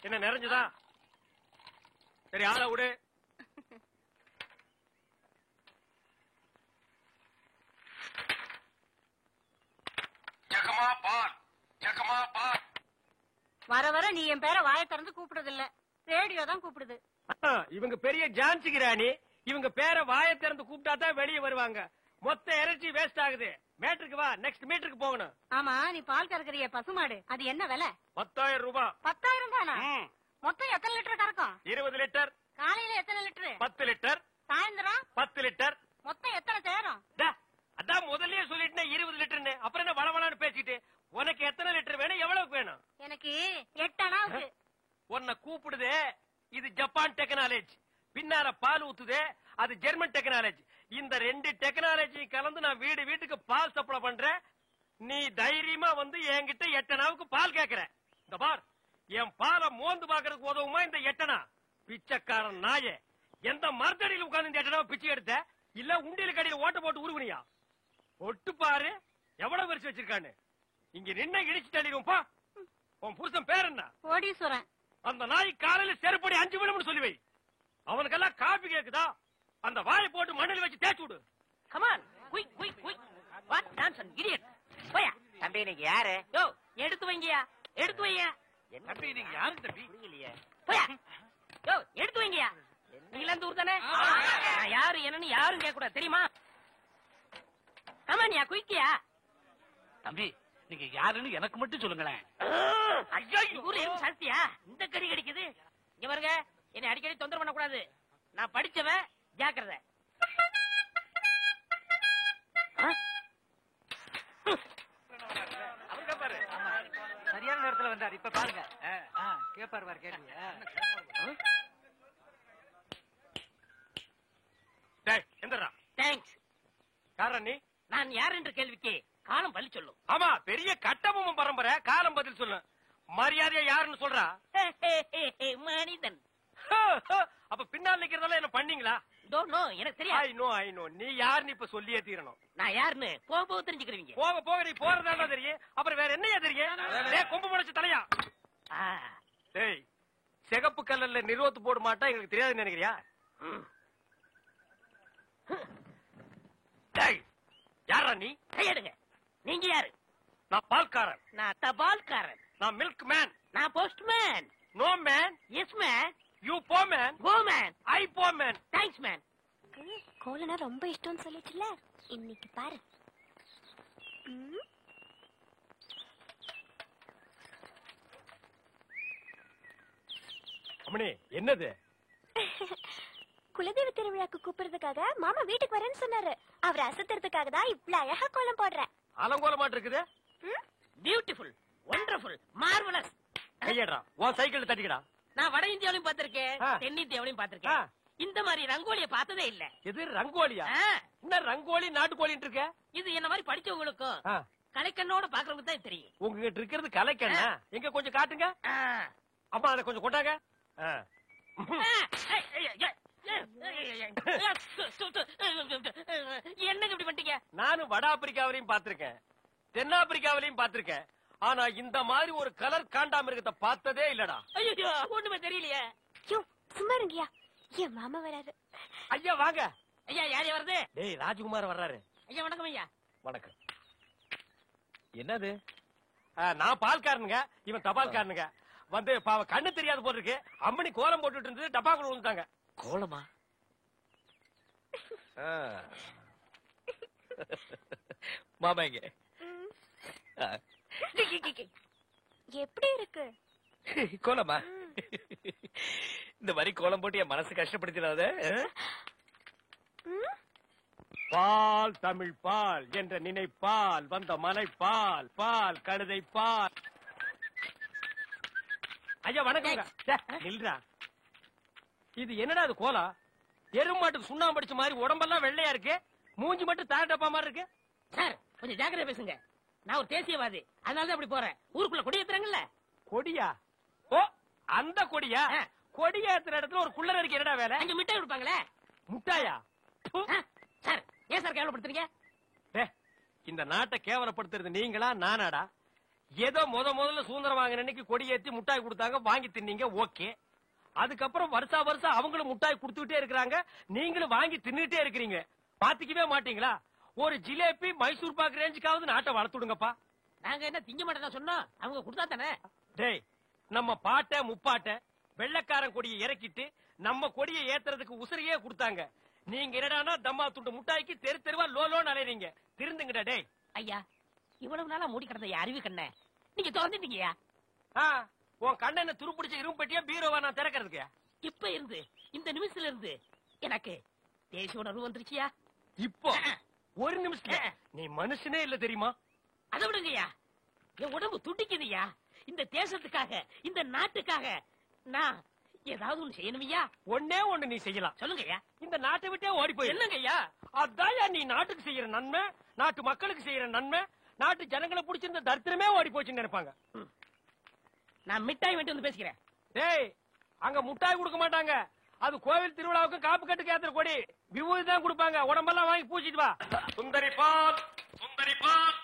என்ன நிறைஞ்சதா? சரி, ஆள விடு. வர வர நீ என் பேரை வாயை திறந்து கூப்பிடுறது இல்ல, ரேடியோ தான் கூப்பிடுது. இவங்க பெரிய ஜான்சி கிராணி, இவங்க பேரை வாயை திறந்து கூப்பிட்டா தான் வெளியே வருவாங்க. மொத்த எனர்ஜி வேஸ்ட் ஆகுது. மேட்ருக்கு வா, நெக்ஸ்ட் மீட்டருக்கு போகணும். ஆமா, நீ பால் கறக்குறிய பசுமாடு, அது என்ன விலை? 10,000 ரூபாய். 10,000 தானா? மொத்தம் எத்தனை லிட்டர் கறக்கும்? 20 லிட்டர். காலையில எத்தனை லிட்டர்? 10 லிட்டர். சாயந்தரம் 10 லிட்டர். மொத்தம் எத்தனை சேரும்? அதான் முதல்லயே சொல்லிட்டேன் 20 லிட்டர்னு. அப்புறம் என்ன வளவளான்னு பேசிட்டு? உனக்கு எத்தனை லிட்டர் வேணும், எவ்வளவு வேணும்? எனக்கு 8 அணாவுக்கு. உன்னை கூப்பிடுதே, இது ஜப்பான் டெக்னாலஜி. பின்னால பால் ஊத்துதே, அது ஜெர்மன் டெக்னாலஜி. இந்த 2 டெக்னாலஜி கலந்து நான் வீட்டுக்கு பால் சப்ளை பண்றேன். நீ தைரியமா வந்து என்கிட்ட 8 அணாவுக்கு பால் கேக்குற. இந்த பார், என் பாலை மோந்து பாக்குறதுக்கு உதவுமா இந்த 8 அணா? பிச்சைக்காரன் நாயே, எந்த மரத்தடியில் உட்கார்ந்து இந்த 8 அணாவை பிச்சை எடுத்த? இல்ல உண்டியல கடையில் ஓட்ட போட்டு உருவனியா? ஒட்டு பாரு எவ்வளவு வரிசை வச்சிருக்கான்னு. இங்க நின்ன இடிச்சு தள்ளிடுவோம். பா, உன் புருஷன் பேர் என்ன? கோடீஸ்வரன். அந்த நாய் காலையில செருப்படி 5 விடும்னு சொல்லி வை. அவனுக்கெல்லாம் காபி கேக்குதா? அந்த வாயை போட்டு மண்ணில் வச்சு தேய்ச்சு விடு. Come on, quick quick quick. What nonsense idiot. போயா. தம்பி நீங்க யாரு? யோ, எடுத்து வைங்கயா, எடுத்து வையா. தம்பி நீங்க யாரு தம்பி? புரியலையே. போயா. யோ, எடுத்து வைங்கயா. நீங்க அந்த ஊர் தானே? நான் யாரு என்னன்னு யாரும் கேட்க கூடாது, தெரியுமா? கமான்யா, குயிக்கியா. தம்பி நீங்க யாருன்னு எனக்கு மட்டும் சொல்லுங்களேன். ஐயோ, ஊர்ல எறும்பு சாஸ்தியா இந்த கடி கடிக்குது. இங்க பாருங்க, என்னை அடிக்கடி தொந்தரவு பண்ண கூடாது. நான் படிச்சவன், ஜாக்கிரதை. சரியான நேரத்துல வந்தார். இப்ப பாருங்க, கேப்பாரு பாரு கேள்வி. எந்தரா? தேங்க்ஸ். யாரா நீ? நான் யார் என்ற கேள்விக்கு காலம் பள்ளி சொல்லும். ஆமா, பெரிய கட்டபொம்மன் பரம்பரை. காலம் பதில் சொல்லு. மரியாதையா யாருன்னு சொல்றா? மனிதன். அப்ப பின்னால் நிக்கிறதால என்ன பண்ணீங்களா? டோன்ட் நோ, எனக்கு தெரியாது. ஐ நோ நீ யாருன்னு இப்ப சொல்லியே தீரணும். நான் யாருன்னு போக போக தெரிஞ்சுக்கிறீங்க. போக போக நீ போறதால தெரியும். அப்புறம் வேற என்னையா தெரியும்? கொம்பு முளைச்ச தலையா? டேய், சிகப்பு கல்லல்ல நிறுவத்து போட மாட்டா எங்களுக்கு தெரியாதுன்னு நினைக்கிறியா? டேய், யாரா நீ? கையெடுங்க. நீங்க யாரு? நான் பால்காரன். நான் தபால்காரன். நான் மில்க் மேன். நான் postman. No man. Yes man. You போ மேன். Go man. ஐ போ மேன். Thanks man. கோலனா ரொம்ப இஷ்டம்னு சொல்லிச்சுல, இன்னைக்கு பாரு. அம்மணி, என்னது? குலதெய்வ திருவிழாக்கு கூப்பிடுறதுக்காக மாமா வீட்டுக்கு வரேன்னு சொன்னாரு. அவர் அசத்துறதுக்காக தான் இவ்வளவு அழகா கோலம் போடுறேன். அலங்கோலமாட்டு இருக்குது. Beautiful, wonderful, marvellous. கையடா, உன் சைக்கிள் தட்டிக்கடா. நான் வட இந்தியாவிலையும் பாத்திருக்கேன், தென்னிந்தியாவிலையும் பாத்திருக்கேன். இந்த மாதிரி ரங்கோலிய பார்த்ததே இல்ல. எது ரங்கோலியா? என்ன ரங்கோலி நாட்டுக்கோலின்னு இருக்க? இது என்ன மாதிரி படிச்சவங்களுக்கும் கலைக்கண்ணோட பாக்குறவங்க தான் தெரியும். உங்ககிட்ட இருக்கிறது கலைக்கண்ணா? எங்க கொஞ்சம் காட்டுங்க. அம்மா அதை கொஞ்சம் கொண்டாங்க. என்னங்க இப்படி பண்ணிட்டீங்க? நானும் வட ஆப்பிரிக்காவிலையும் பாத்திருக்கேன், தென்னாப்பிரிக்காவிலையும் பாத்திருக்கேன். ஆனா இந்த மாதிரி ஒரு கலர் காண்டாமிருகத்தை பார்த்ததே இல்லடா. ஐயோ, ஒண்ணுமே தெரியலையே. சும்மா இருங்கயா, என் மாமா வராரு. ஐயா வாங்க. ஐயா, யாரு வருது? டேய், ராஜ்குமார் வர்றாரு. ஐயா வணக்கம். ஐயா வணக்கம். என்னது? நான் பால்காரனுங்க, இவன் தபால்காரனுங்க. வந்து பாவ கண்ணு தெரியாது போட்டு இருக்கு. அம்மணி கோலம் போட்டுட்டு இருந்தது, டப்பாக்குள்ள விழுந்தாங்க. கோலமா? மாமா இங்க எப்படி இருக்கு கோலமா? இந்த மாதிரி கோலம் போட்டு என் மனசு கஷ்டப்படுத்திடாத. பால் தமிழ் பால் என்ற நினைப்பால் வந்த மலை பால், பால் கழுதை பால். ஐயா வணக்கம். இல்லடா, இது என்னடா அது கோலா? எருமாட்டுக்கு சுண்ணாம்பு அடிச்ச மாதிரி உடம்பெல்லாம் வெள்ளையா இருக்கு, மூஞ்சி மட்டும் தார டப்பா மாதிரி இருக்கு. சார் கொஞ்சம் ஜாக்கிரதை பேசுங்க. நான் ஒரு தேசியவாதி, அதனாலதான் அப்படி போறேன். ஊருக்குள்ள கொடி ஏத்துறாங்கல்ல. கொடியா? ஓ, அந்த கொடியா? கொடி ஏத்துற இடத்துல ஒரு குள்ளர் அடிக்க என்னடா வேலை? அங்க மிட்டாய் கொடுப்பாங்களே. முட்டாயா? சார் ஏன் சார் கேவலப்படுத்துறீங்க? இந்த நாட்டை கேவலப்படுத்துறது நீங்களா நானாடா? ஏதோ முதல்ல சுதந்திரம் வாங்கின அன்னைக்கு கொடி ஏத்தி முட்டாய் கொடுத்தாங்க, வாங்கி தின்னீங்க, ஓகே. அதுக்கப்புறம் வருஷம் அவங்களும் முட்டாய் கொடுத்துட்டே இருக்கிறாங்க, நீங்களும் வாங்கி தின்னுட்டே இருக்கிறீங்க. பாத்துக்கவே மாட்டீங்களா? ஒரு ஜிலேபி மைசூர் பாக்கு ரேஞ்சுக்காவது நாட்டை வளர்த்துடுங்கப்பா. நாங்க என்ன திங்க மாட்டேன்னா சொன்னோம், அவங்க கொடுத்தா தானே. டேய், நம்ம பாட்ட முப்பாட்ட வெள்ளக்காரன் கொடியை இறக்கிட்டு நம்ம கொடியை ஏத்துறதுக்கு உசிரியே கொடுத்தாங்க. நீங்க என்னடானா தம்மா துண்டு முட்டாய்க்கு தெரு தெருவா லோலோன்னு அலையறீங்க. திருந்துங்கடா டேய். ஐயா, இவ்வளவு நாளா மூடி கிடந்த அறிவு கண்ண நீங்க திறந்துட்டீங்கயா. உன் கண்ணனை துருப்பிடிச்ச இரும்பு பெட்டியா பீரோவா நான் திறக்கிறதுக்கு? இப்ப இருந்து இந்த நிமிஷத்துல இருந்து எனக்கு தேசிய உணர்வு வந்துருச்சியா. இப்போ ஒரு நிமிஷத்துல நீ மனுஷனே இல்ல தெரியுமா? அதை விடுங்கய்யா, என் உடம்பு துடிக்குதுயா. இந்த தேசத்துக்காக, இந்த நாட்டுக்காக நான் ஏதாவது ஒண்ணு செய்யணுமையா. ஒன்னே ஒண்ணு நீ செய்யலாம். சொல்லுங்கய்யா. இந்த நாட்டை விட்டே ஓடி போய். என்னங்கய்யா? அதான் நீ நாட்டுக்கு செய்யற நன்மை, நாட்டு மக்களுக்கு செய்யற நன்மை, நாட்டு ஜனங்களை பிடிச்சிருந்த தரித்திரமே ஓடி போச்சுன்னு நினைப்பாங்க. நான் மிட்டாய் வேண்டி வந்து பேசிக்கிறேன். டேய், அங்க முட்டாய் கொடுக்க மாட்டாங்க. அது கோவில் திருவிழாவுக்கு காப்பு கட்டுக்கு ஏத்துற கொடி. விபூதி தான் கொடுப்பாங்க. உடம்பெல்லாம் வாங்கி பூச்சிட்டு வா. சுந்தரி பால், சுந்தரி பால்.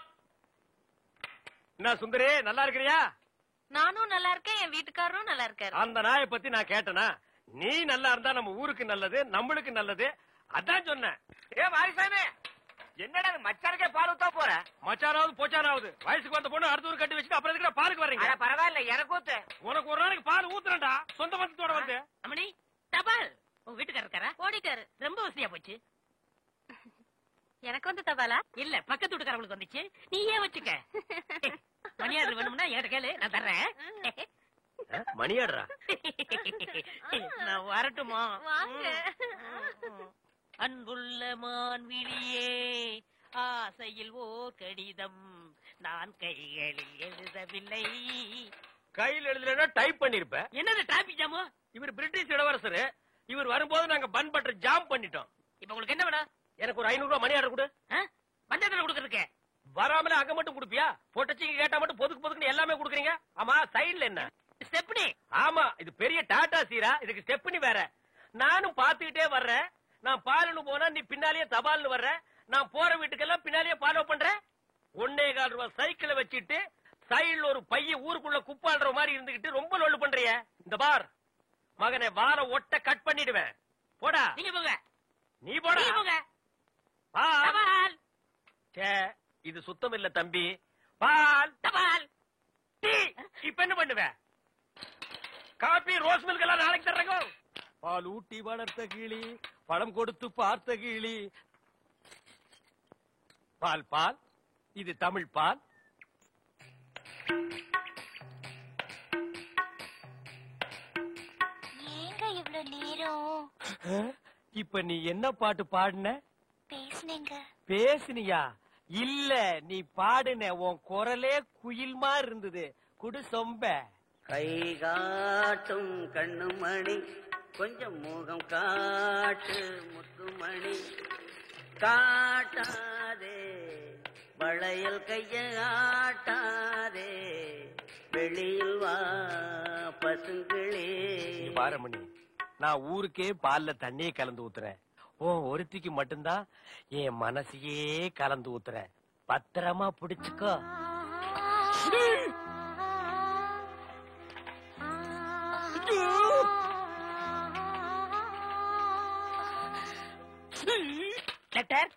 என்ன சுந்தரி, நல்லா இருக்கிறியா? நானும் நல்லா இருக்கேன், என் வீட்டுக்காரரும் நல்லா இருக்காரு. அந்த நாயை பத்தி நான் கேட்டனா? நீ நல்லா இருந்தா நம்ம ஊருக்கு நல்லது, நம்மளுக்கு நல்லது. அதான் சொன்னேன். ஏ மாரிசாமி, என்னடா மச்சானுக்கே பால் ஊத்தா போற? மச்சானாவது போச்சானாவது வயசுக்கு வந்த பொண்ணு அடுத்த ஊர் கட்டி வச்சுட்டு அப்புறம் எதுக்கு பாலுக்கு வர்றீங்க? பரவாயில்ல, எனக்கு ஊத்து. உனக்கு ஒரு நாளைக்கு பால் ஊத்துறேன்டா, சொந்த மந்தத்தோட வந்து. அம்மணி, தபால் உங்க வீட்டுக்காரர் இருக்காரா? ஓடிட்டாரு. ரொம்ப வசதியா போச்சு. எனக்கு வந்து தபாலா? இல்ல, பக்கத்து வீட்டுக்காரங்களுக்கு வந்துச்சு. நீ ஏன் வச்சுக்க. மணியாடு வேணும்னா என்கிட்ட கேளு, நான் தர்றேன். மணியாடுறா? நான் வரட்டுமா? வாங்க. அன்புள்ள மான்விழியே, ஆசையில் ஓர் கடிதம் நான் கைகளில் எழுதவில்லை. கையில் எழுதுனா டைப் பண்ணிருப்ப. என்னது டிராபிக் ஜாமு? இவர் பிரிட்டிஷ் இளவரசர். இவர் வரும்போது நாங்க பன் பட்டர் ஜாம் பண்ணிட்டோம். இப்ப உங்களுக்கு என்ன வேணும்? எனக்கு ஒரு 500 ரூபாய் மணி ஆர்டர் கொடு. பஞ்சாயத்துல கொடுக்கறதுக்கு வராமல அங்க மட்டும் கொடுப்பியா? பொட்டச்சிக்கு கேட்டா மட்டும் பொதுக்கு எல்லாமே கொடுக்குறீங்க. ஆமா, சைடுல என்ன ஸ்டெப்னி? ஆமா, இது பெரிய டாடா சீரா, இதுக்கு ஸ்டெப்னி வேற. நானும் பாத்துக்கிட்டே வர்றேன். நான் பாலுன்னு போனா நீ பின்னாலேயே தபால்னு வர்ற. நான் போற வீட்டுக்கெல்லாம் பின்னாலேயே ஃபாலோ பண்ற. 1.25 ரூபாய் சைக்கிளை வச்சுட்டு சைடுல ஒரு பைய ஊருக்குள்ள குப்பாடுற மாதிரி இருந்துகிட்டு ரொம்ப லொல்லு பண்றிய. இந்த பார் மகனே, வார ஒட்ட கட் பண்ணிடுவேன். போடா. நீங்க போங்க. நீ போடா. நீங்க போங்க. பால். தபால். சே, இது சுத்தம் இல்ல தம்பி. பால், தபால். டீ. இப்ப என்ன பண்ணுவ? காபி, ரோஸ் மில்க் எல்லாம் நாளைக்கு தர்றேங்க. பால் ஊட்டி வளர்த்த கிளி, பழம் கொடுத்து பார்த்த கிளி. பால் பால், இது தமிழ் பால். ஏங்க இவ்வளவு நேரம்? இப்ப நீ என்ன பாட்டு பாடுன? பேசுனீங்க. பேசுனியா? இல்ல, நீ பாடுன. உன் குரலே குயில் மாதிரி இருந்தது. குடு சொம்ப. கை காட்டும் கண்ணுமணி, கொஞ்சம் முகம் காட்டு முத்துமணி, காட்டாதே வளையல் கைய ஆட்டாதே, வெளியில் வா பசுங்களே. பாரமணி, நான் ஊருக்கே பால்ல தண்ணியே கலந்து ஊத்துறேன். ஒருத்திக்கு மட்டும்தான் என் மனசையே கலந்து ஊத்துறேன். பத்திரமா பிடிச்சுக்கோ. லெட்டர்?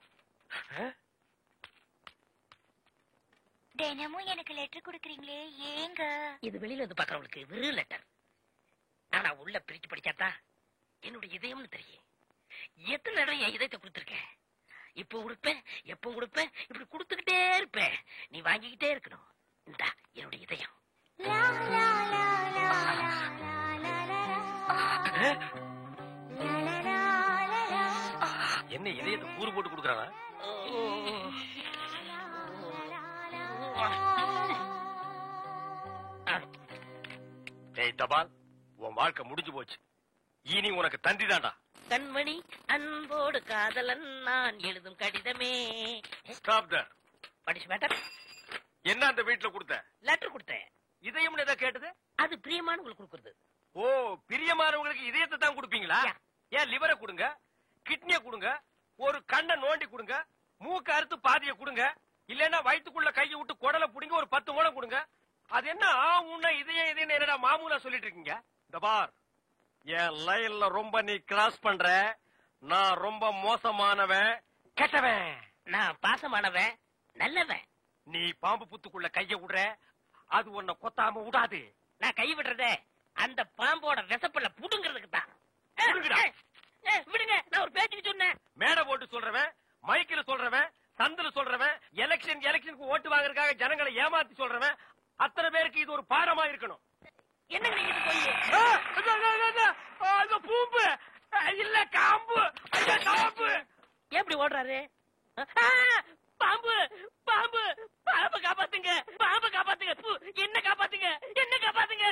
தினமும் எனக்கு லெட்டர் கொடுக்கறீங்களே, ஏங்க? இது வெளியில வந்து பாக்குறவங்களுக்கு வெறும் லெட்டர். ஆனா உள்ள பிரிச்சு படிச்சாதான் என்னுடைய இதயம்னு தெரியும். எத்தனை இடம் என் இதயத்தை கொடுத்துருக்கேன். இப்போ கொடுப்பேன், எப்போ கொடுப்பேன், இப்படி கொடுத்துக்கிட்டே இருப்பேன். நீ வாங்கிக்கிட்டே இருக்கணும். இந்தா என்னுடைய இதயம். லா, லா, லா, லா, லா, லா, லா, லா. லா, லா, லா, லா. என்ன இதயத்தை கூறு போட்டு கொடுக்கறாங்க? ஏய் தபால், உன் வாழ்க்கை முடிஞ்சு போச்சு. இனி உனக்கு தந்தி தான்டா. கண்மணி அன்போடு காதலன் நான் எழுதும் கடிதமே. Stop that. படிச்சு மேட்டர். என்ன அந்த வீட்டுல கொடுத்த? லெட்டர் கொடுத்தேன். இதயம் ஏதோ கேட்டது? அது பிரியமானவங்களுக்கு கொடுக்கறது. ஓ, பிரியமானவங்களுக்கு இதயத்தை தான் கொடுப்பீங்களா? ஏன் லிவரை கொடுங்க, கிட்னியை கொடுங்க, ஒரு கண்ணை நோண்டி கொடுங்க, மூக்க அறுத்து பாதியை கொடுங்க, இல்லன்னா வயிற்றுக்குள்ள கையை விட்டு குடலை புடிங்க ஒரு 10 மூலம் கொடுங்க. அது என்ன உன்ன இதையும் என்னடா மாமூலா சொல்லிட்டு இருக்கீங்க? இந்த பார், என் லைன்ல ரொம்ப நீ கிராஸ் பண்ற. நான் ரொம்ப மோசமானவன், கெட்டவன். நான் பாசமானவன், நல்லவன். நீ பாம்பு புத்துக்குள்ள கைய விடுற, அது உன்னை கொத்தாம விடாது. நான் கை விடுறதே அந்த பாம்போட விசப்பல்ல புடுங்கிறதுக்கு தான். விடுங்க, நான் ஒரு பேச்சுக்கு சொன்னேன். மேடை போட்டு சொல்றவன், மைக்கில் சொல்றவன், சந்தில சொல்றவன், எலெக்ஷனுக்கு ஓட்டு வாங்குறதுக்காக ஜனங்களை ஏமாத்தி சொல்றவன், அத்தனை பேருக்கு இது ஒரு பாடமா இருக்கணும். என்னங்க நீங்க போய் பூம்பு இல்ல காம்பு, காம்பு எப்படி ஓடுறாரு? பாம்பு பாம்பு பாம்பு காப்பாத்துங்க, பாம்பு காப்பாத்துங்க, என்ன காப்பாத்துங்க, என்ன காப்பாத்துங்க.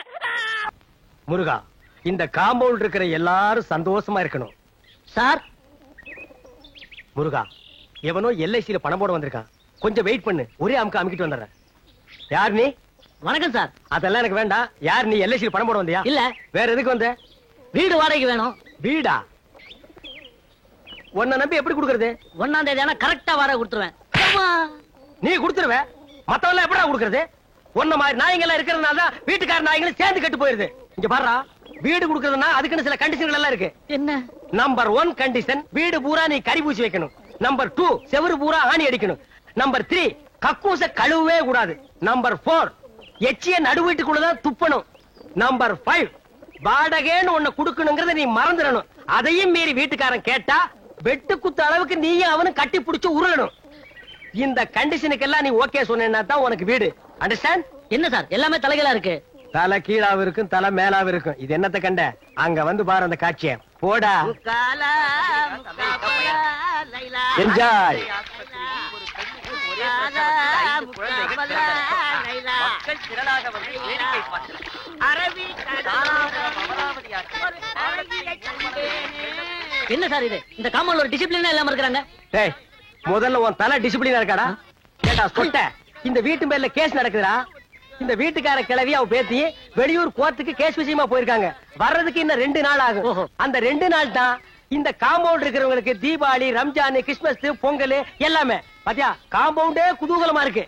முருகா, இந்த காம்பவுண்ட் இருக்கிற எல்லாரும் சந்தோஷமா இருக்கணும். சார், முருகா, எவனோ எல்ஐசியில பணம் போட வந்திருக்கான். கொஞ்சம் வெயிட் பண்ணு, ஒரே அமுக்க அமுக்கிட்டு வந்துடுறேன். யார் நீ? வணக்கம் சார். அதெல்லாம் எனக்கு வேண்டாம். யார் நீ? எல்ஐசியில பணம் போட வந்தியா? இல்ல. வேற எதுக்கு வந்த? வீடு வாடகைக்கு வேணும். வீடா? உன்னை நம்பி எப்படி கொடுக்கறது? 1ஆம் தேதி ஆனா கரெக்டா வாடகை கொடுத்துருவேன். நீ கொடுத்துருவ, மத்தவங்க எப்படா கொடுக்கறது? உன்ன மாதிரி நாய்ங்க எல்லாம் இருக்கிறதுனால தான் வீட்டுக்கார நாய்களும் சேர்ந்து கெட்டு போயிருது. இங்க பாருடா, வீடு கொடுக்கறதுனா அதுக்குன்னு சில கண்டிஷன்கள் எல்லாம் இருக்கு. என்ன? நம்பர் 1 கண்டிஷன், வீடு பூரா நீ கறி பூசி வைக்கணும். நம்பர் 2, செவுரு பூரா ஆணி அடிக்கணும். நம்பர் 3, கக்கூச கழுவவே கூடாது. நம்பர் 4, எச்சிய நடு வீட்டுக்குள்ளதான் துப்பணும். நம்பர் 5, வாடகைன்னு ஒண்ணு குடுக்கணுங்கிறத நீ மறந்துடணும். அதையும் மீறி வீட்டுக்காரன் கேட்டா வெட்டு குத்து அளவுக்கு நீயும் அவனும் கட்டி பிடிச்சு உருளணும். இந்த கண்டிஷனுக்கு எல்லாம் நீ ஓகே சொன்னா தான் உனக்கு வீடு. அண்டர்ஸ்டாண்ட்? என்ன சார் எல்லாமே தலைகளா இருக்கு? தலை கீழாவும் இருக்கும், தலை மேலாவும் இருக்கும். இது என்னத்த கண்ட? அங்க வந்து பாரு அந்த காட்சிய. போடா, என்ஜாய். என்ன சார் இது? இந்த காம்பவுண்ட்ல ஒரு டிசிப்ளின் இல்லாம இருக்காங்க. டேய், முதல்ல உன் தலை டிசிப்ளினா இருக்காடா? கேட்டா சொட்ட. இந்த வீட்டு மேல கேஸ் நடக்குதுடா. இந்த வீட்டுக்கார கிளவி அவ பேத்தி வெளியூர் கோர்ட்டுக்கு கேஸ் விஷயமா போயிருக்காங்க. வர்றதுக்கு இன்னும் 2 நாள் ஆகும். அந்த 2 நாள் தான் இந்த காம்பவுண்ட் இருக்கிறவங்களுக்கு தீபாவளி, ரம்ஜான், கிறிஸ்துமஸ், பொங்கல் எல்லாமே. பாத்தியா, காம்பவுண்டே குதூகலமா இருக்கு.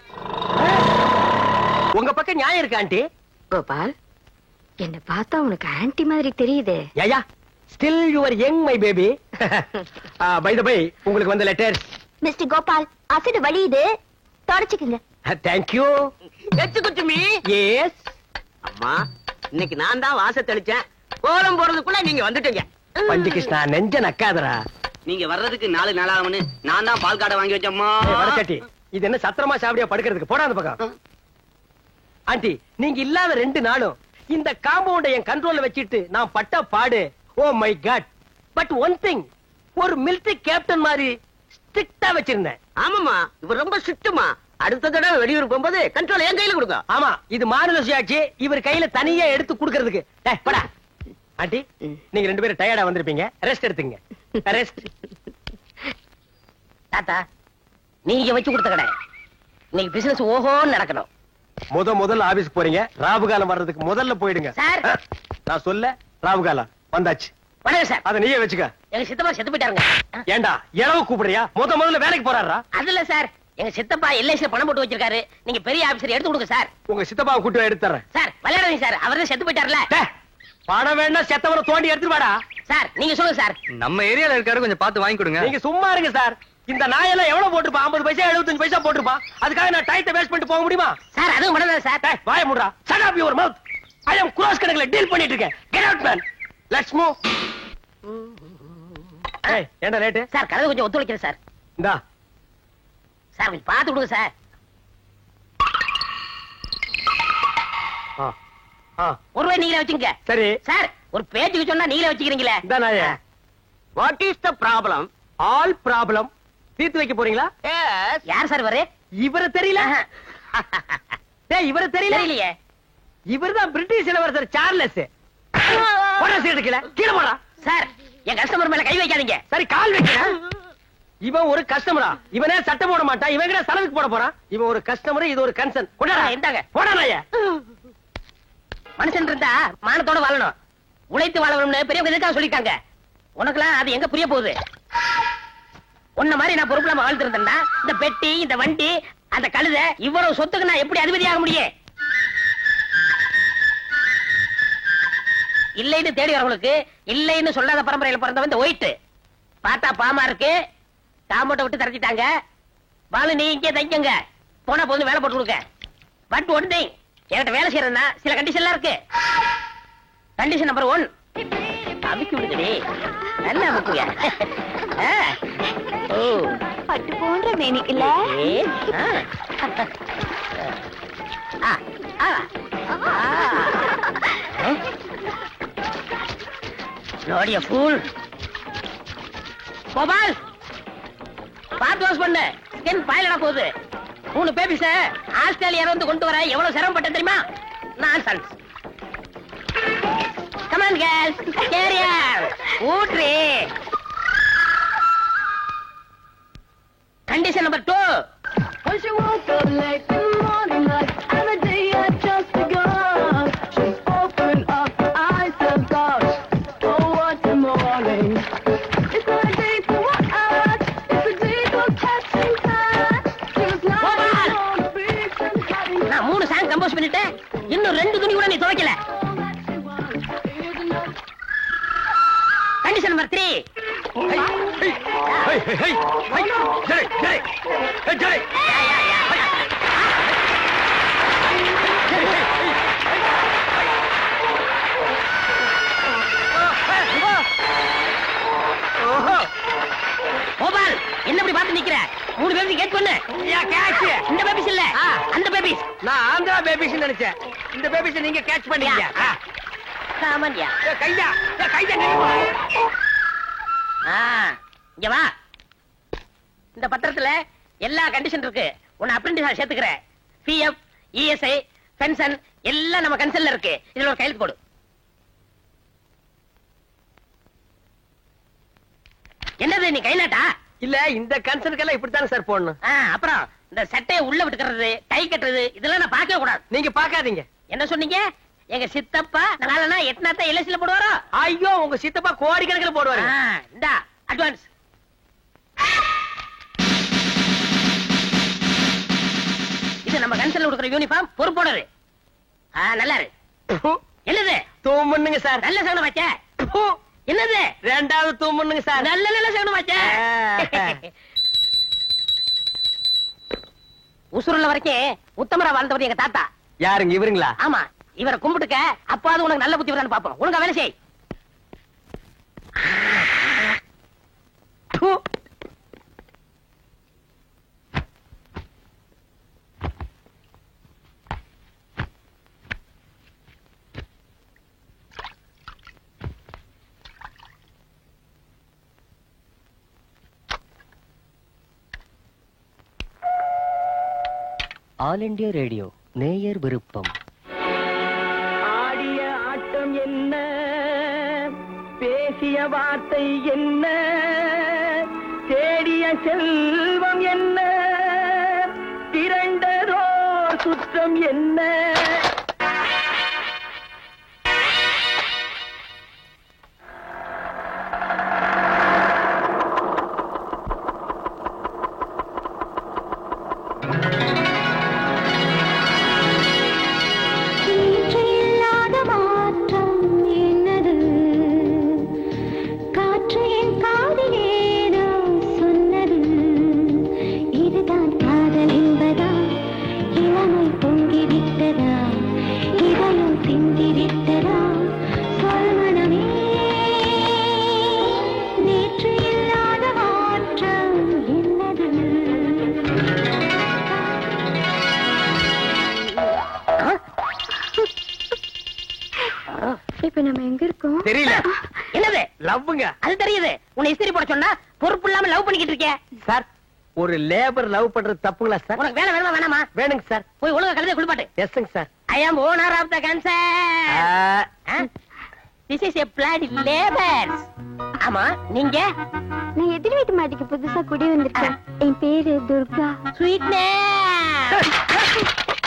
உங்க பக்கம் நியாயம் இருக்கு ஆண்டி. கோபால், என்ன பார்த்தா உனக்கு ஆன்டி மாதிரி தெரியுதே. Yeah, still you are young my baby. By the by, உங்களுக்கு வந்த லெட்டர். மிஸ்டர் கோபால், அசிடு வலியுது, தொடச்சுக்குங்க. Thank you. எச்சுக்குச்சுமி. எஸ் அம்மா, இன்னைக்கு நான் தான் வாச தெளிச்சேன். கோலம் போறதுக்குள்ள நீங்க வந்துட்டீங்க. பஞ்சு கிருஷ்ணா, நெஞ்ச நக்காதரா. நீங்க வர்றதுக்கு 4 நாளாகும்னு நான் தான் பால் காடை வாங்கி வச்சம்மா. வடச்சட்டி, இது என்ன சத்திரமா சாவடியா படுக்கிறதுக்கு? போடா அந்த பக்கம். ஆண்டி, நீங்க இல்லாத 2 நாளும் இந்த காம்பவுண்ட என் கண்ட்ரோல்ல வச்சிட்டு நான் பட்ட பாடு. Oh my god. But one thing, ஒரு மிலிட்டரி கேப்டன் மாதிரி ஸ்ட்ரிக்ட்டா வச்சிருந்தேன். ஆமாமா, இவர் ரொம்ப ஸ்ட்ரிக்ட்டுமா. அடுத்த தடவை வெளியூர் போகும்போது கண்ட்ரோல் என் கையில கொடுங்க. ஆமா, இது மாநில சுயாட்சி. இவர் கையில தனியா எடுத்து கொடுக்கிறதுக்கு. படா ஆண்டி, நீங்க 2 பேரும் டயர்டா வந்திருப்பீங்க. ரெஸ்ட் எடுத்துங்க. ரெஸ்ட். தாத்தா, நீங்க வச்சு கொடுத்த கடை இன்னைக்கு பிசினஸ் ஓஹோன்னு நடக்கணும். முதல்ல ஆபீஸ்க்கு போறீங்க. ராவுகாலம் வர்றதுக்கு முதல்ல போயிடுங்க. சார், நான் சொல்ல ராவுகாலம் வந்தாச்சு. வணக்கம் சார். அத நீயே வச்சுக்க. எங்க சித்தப்பா செத்து போயிட்டாருங்க. ஏண்டா இளவு கூப்பிடுறியா? முதல்ல வேலைக்கு போறாரா? அதுல சார், எங்க சித்தப்பா எல்ஐசில பணம் போட்டு வச்சிருக்காரு. நீங்க பெரிய ஆபீசர் எடுத்து கொடுங்க சார். உங்க சித்தப்பாவை கூட்டி எடுத்து தர்றேன். சார் விளையாடுங்க சார், அவர்தான் செத்து போயிட்டாருல. பணம் வேணா செத்தவரை தோண்டி எடுத்துட்டு வாடா. சார் நீங்க சொல்லுங்க சார். நம்ம ஏரியால இருக்காரு, கொஞ்சம் பார்த்து வாங்கி கொடுங்க. நீங்க சும்மா இருங்க சார். இந்த நாயெல்லாம் எவ்வளவு போட்டுருப்பா? 50 பைசா 75 பைசா போட்டுருப்பா. அதுக்காக நான் டைத்தை வேஸ்ட் பண்ணிட்டு போக முடியுமா? சார் அதுவும் பண்ணல சார். வாய முடுறா. shut up your mouth. I am cross கணக்குல டீல் பண்ணிட்டு இருக்கேன். Get out man. Let's move. ஏய், என்ன லேட்? சார் கதவு கொஞ்சம் ஒத்துழைக்கிறேன் சார். இந்தா சார் கொஞ்சம் பார்த்து கொடுங்க சார். ஒருவே நீங்களே வச்சுங்க. சரி சார், ஒரு பேச்சுக்கு சொன்னா நீங்களே வச்சுக்கிறீங்களே. இந்த நாய. What is the problem? All problem தீர்த்து வைக்க போறீங்களா? யார் சார் இவரு? இவரை தெரியல? டேய், இவரை தெரியல? தெரியலையே. இவர்தான் பிரிட்டிஷ் இளவரசர் சார்லஸ். போடா சீட்டு கீழே. கீழே போடா. சார், என் கஸ்டமர் மேல கை வைக்காதீங்க. சரி, கால் வைக்கிறேன். இவன் ஒரு கஸ்டமரா? இவனே சட்டை போட மாட்டான். இவன் கிட்ட செலவுக்கு போட போறான். இவன் ஒரு கஸ்டமர், இது ஒரு கன்சர்ன். கொண்டாடா. இந்தாங்க. போடா நாய. மனுஷன் இருந்தா மானத்தோட வாழணும், உழைத்து வாழணும்னு பெரியவங்க எதுக்காக சொல்லிட்டாங்க. உனக்கெல்லாம் அது எங்க புரிய போகுது? உன்ன மாதிரி நான் பொறுப்புலாம வாழ்த்திருந்தேன்னா இந்த பெட்டி, இந்த வண்டி, அந்த கழுதை, இவ்வளவு சொத்துக்கு நான் எப்படி அதிபதி ஆக முடியும்? இல்லைன்னு தேடி வரவங்களுக்கு இல்லைன்னு சொல்லாத பரம்பரையில பிறந்தவன் இந்த ஒயிட். பார்த்தா பாமா இருக்கு, தாமோட்டை விட்டு தரச்சிட்டாங்க. பாலு நீ இங்கே தைக்கங்க, போனா போது வேலை போட்டு கொடுக்க. பட் ஒன் திங், என்கிட்ட வேலை செய்யறதுனா சில கண்டிஷன்லாம் இருக்கு. கண்டிஷன் நம்பர் 1, அமுக்கி விடுங்கடி, நல்லா அமுக்குங்க. ஓ பட்டு போன்ற மேனிக்கல நோடிய ஃபூல். கோபால் பாத்து வாஷ் பண்ணு, ஸ்கின் பாயிலடா போகுது. 3 பேபிஸ ஆஸ்திரேலியால வந்து கொண்டு வர எவ்வளவு சிரமப்பட்டேன் தெரியுமா? Nonsense. Come on girls, carrier ஊட்ரி. Condition number 2. When she woke up late in the morning, like every day I just begun. She's opened up her eyes to God. Oh, what a morning! It's not a day for what I want. It's a day for catching time. She was lying on the beach and having நான் 3 song compose பண்ணிட்டேன், இன்னும் 2 துணி கூட நீ துவைக்கல. Condition number 3. Gopal என்ன இப்படி பார்த்து நிக்கிற? 3 பேபிஸ் கேட்ச் பண்ணு. இந்த பேபிஸ் இல்ல, அந்த பேபிஸ். நான் ஆந்திரா பேபிஸ் நினைச்சேன். இந்த பேபிஸ் நீங்க கேட்ச் பண்ணீங்க. சாமான்யா கையா கையா இங்க வா. இந்த பத்திரத்துல எல்லா கண்டிஷன் இருக்கு. உன்னை அப்ரெண்டிஸா சேர்த்துக்கிறேன். பிஎஃப், இஎஸ்ஐ, பென்ஷன் எல்லாம் நம்ம கன்சல்ல இருக்கு. இதுல ஒரு கையெழுத்து போடு. என்னது நீ கை நாட்டா? இல்ல, இந்த கன்சர்னுக்கெல்லாம் இப்படித்தானே சார் போடணும். அப்புறம் இந்த சட்டையை உள்ள விட்டுக்கிறது, கை கட்டுறது இதெல்லாம் நான் பார்க்கவே கூடாது. நீங்க பாக்காதீங்க. என்ன சொன்னீங்க? எங்க சித்தப்பா நாளனா 8 எல்ஐசில போடுவாரோ? ஐயோ, உங்க சித்தப்பா கோடிக்கணக்கில் போடுவாரு. இந்தா அட்வான்ஸ். இது நம்ம கன்சல்ல கொடுக்குற யூனிஃபார்ம், பொறுப்போடரு. நல்லா இருக்கு. என்னது? தூமுன்னுங்க சார். நல்ல சகனம் வச்ச. என்னது? 2வது தூமுன்னுங்க சார். நல்ல நல்ல சகனம் வச்ச. உசுருள்ள வரைக்கும் உத்தமரா வாழ்ந்தவர் எங்க தாத்தா. யாருங்க இவருங்களா? ஆமா, இவரை கும்பிட்டுக்க. அப்பாவது உனக்கு நல்ல புத்தி வரான்னு பாப்போம். ஒழுங்கா வேலை செய். ஆல் இண்டியா ரேடியோ நேயர் விருப்பம். ஆடிய ஆட்டம் என்ன, பேசிய வார்த்தை என்ன, தேடிய செல்வம் என்ன, திரண்டதோ சுற்றம் என்ன. தெரியல. என்னது? லவ்ங்க. அது தெரியுது. உன்னை இஸ்திரி போட சொன்னா பொறுப்பு இல்லாம லவ் பண்ணிக்கிட்டு இருக்கேன். சார், ஒரு லேபர் லவ் பண்றது தப்புங்களா சார்? உனக்கு வேலை வேணுமா வேணாமா? வேணுங்க சார். போய் ஒழுங்கா கழுதை குளிப்பாட்டு. எஸ்ங்க sir. I am owner of the concern. This is a bloody labor. ஆமா, நீங்க? நான் எதிர் வீட்டு மாட்டிக்கு புதுசா குடி வந்திருக்கேன். என் பேரு துர்கா. ஸ்வீட்னஸ்.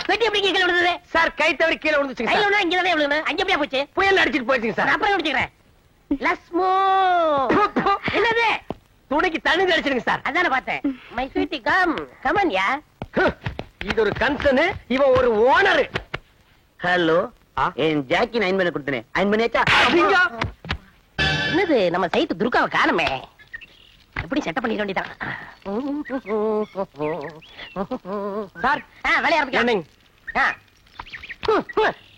வெட்டி எப்படி கீழே விழுந்தது? சார், கை தவறி கீழே விழுந்துச்சுங்க கையில சார். விழுந்தா இங்க தானே விழுந்தது. அங்க எப்படியா போச்சு? புயல் அடிச்சிட்டு போயிடுச்சுங்க சார். நான் அப்புறம் குடிச்சுக்கிறேன். லஸ்மோ. என்னது? துணைக்கு தண்ணி அடிச்சிருங்க சார். அதானே பார்த்தேன். My sweetie come come on yeah. இது ஒரு கன்சர்ன், இவன் ஒரு ஓனர். ஹலோ, என் ஜாக்கி அயன் பண்ண கொடுத்தனே அயன் பண்ணியாச்சா? என்னது நம்ம சைத்து துர்காவை காணுமே. எப்படி செட்டப் பண்ணிட வேண்டியதான். சார் வேலையா இருக்கு.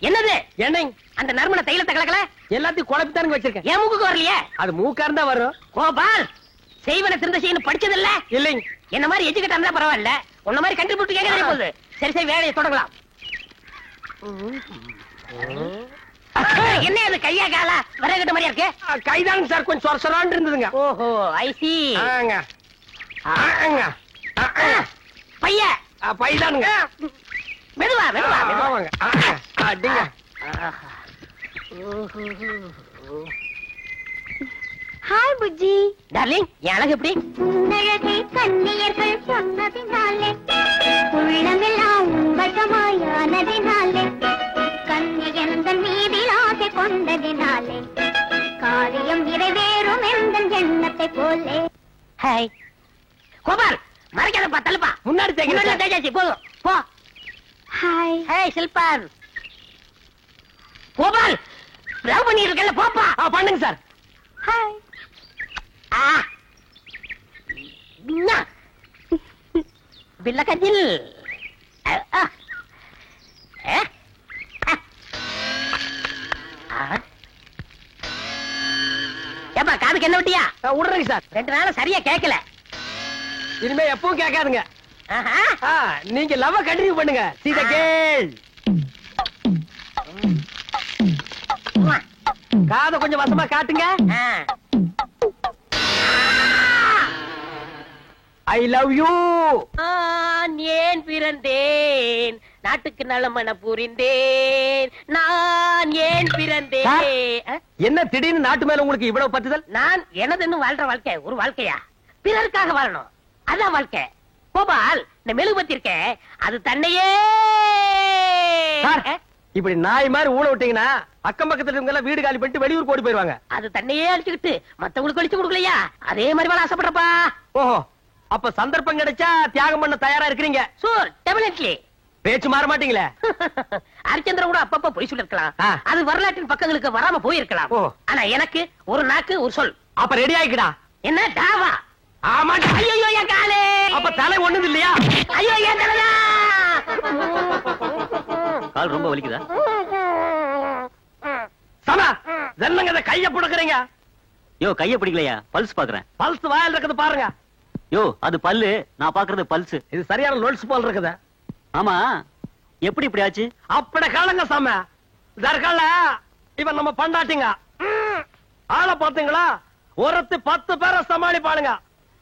என்னது எண்ணெய் அந்த நறுமண தைலத்தை கலக்கல? எல்லாத்தையும் குழப்பித்தானுங்க வச்சிருக்கேன். என் மூக்குக்கு வரலையே. அது மூக்கா இருந்தா வரும். கோபால், செய்வன திருந்த செய்யணும் படிச்சது இல்ல? இல்லைங்க. என்ன மாதிரி எஜுகேட் இருந்தா பரவாயில்ல, உன்ன மாதிரி கண்டுபிடிச்சு கேட்க போகுது. சரி சரி, வேலையை தொடங்கலாம். என்ன அது கையா காலா வரகட்ட மாதிரியா இருக்கு? கைதானுங்க சார், கொஞ்சம் சொரசொரான்னு இருந்ததுங்க. ஓஹோ, ஐ சி. பைய பைதானுங்க. மெதுவா மெதுவா மெதுவா. அடிங்க. ஹாய் புஜ்ஜி. டார்லிங், என் அழகு எப்படி? உன்னழகை கண்ணியர்கள் சொன்னதினாலே உள்ளமெல்லாம் வசமாயானதினாலே கண்ணியந்தன் மீதில் ஆசை கொண்டதினாலே காரியம் நிறைவேறும் எந்த எண்ணத்தை போலே. ஹாய் கோபால், மறைக்காதப்பா, தள்ளுப்பா. முன்னாடி தேஜாச்சி போதும் போ. ஹாய். ஹாய் சில்பான். கோபால், லவ் பண்ணி இருக்கல, போப்பா. பண்ணுங்க சார். ஹாய். வில்லக்கஜில் ஏப்பா, காதுக்கு என்ன விட்டியா? விடுறேங்க சார். 2 நாள் சரியா கேட்கல. இனிமே எப்பவும் கேட்காதுங்க. ஆஹா. நீங்க லவ் கண்டினியூ பண்ணுங்க. See the girl. காதை கொஞ்சம் வசமா காட்டுங்க. I love you. நான் ஏன் பிறந்தேன், நாட்டுக்கு நலமன புரிந்தேன். நான் ஏன் பிறந்தேன். என்ன திடீர்னு நாட்டு மேல உங்களுக்கு இவ்வளவு பத்துதல்? நான் எனதுன்னு வாழ்ற வாழ்க்கை ஒரு வாழ்க்கையா? பிறருக்காக வாழணும், அதான் வாழ்க்கை. கோபால், இந்த மெழுகுபத்தி இருக்க, அது தன்னையே. இப்படி நாய் மாதிரி ஊழ விட்டீங்கன்னா அக்கம் பக்கத்துல இருக்கவங்க எல்லாம் வீடு காலி பண்ணிட்டு வெளியூர் ஓடி போயிருவாங்க. அது தன்னையே அழிச்சுக்கிட்டு மத்தவங்களுக்கு அழிச்சு கொடுக்கலையா? அதே மாதிரி வாழ ஆசைப்படுறப்பா. ஓஹோ, அப்ப சந்தர்ப்பம் கிடைச்சா தியாகம் பண்ண தயாரா இருக்கிறீங்க? சூர், டெபினெட்லி. பேச்சு மாற மாட்டீங்களே. ஹரிச்சந்திரன் கூட அப்பப்ப பொய் சொல்லிருக்கலாம், ஆ. அது வரலாற்றின் பக்கங்களுக்கு வராம போயிருக்கலாம். ஓ. ஆனா எனக்கு ஒரு நாக்கு ஒரு சொல். அப்ப ரெடி ஆயிக்கடா. என்ன டாவா? ஆமா. ஐயோ, என் காலே. அப்ப தலை ஒண்ணுது இல்லையா? ஐயோ, என் தலையா. கால் ரொம்ப வலிக்குதா? சமா ஜன்னங்க இத கைய புடுக்குறீங்க. யோ, கைய பிடிக்கலையா? பல்ஸ் பாக்குறேன். பல்ஸ் வாயில இருக்குது பாருங்க. யோ, அது பல்லு, நான் பாக்குறது பல்ஸ். இது சரியான லொல்ஸ் போல் இருக்குது. ஆமா, எப்படி இப்படி ஆச்சு? அப்பட காலங்க சாம தர்கால இவன் நம்ம பண்டாட்டிங்க. ஆளை பாத்தீங்களா? ஒருத்தி 10 பேரை சமாளிப்பாளுங்க.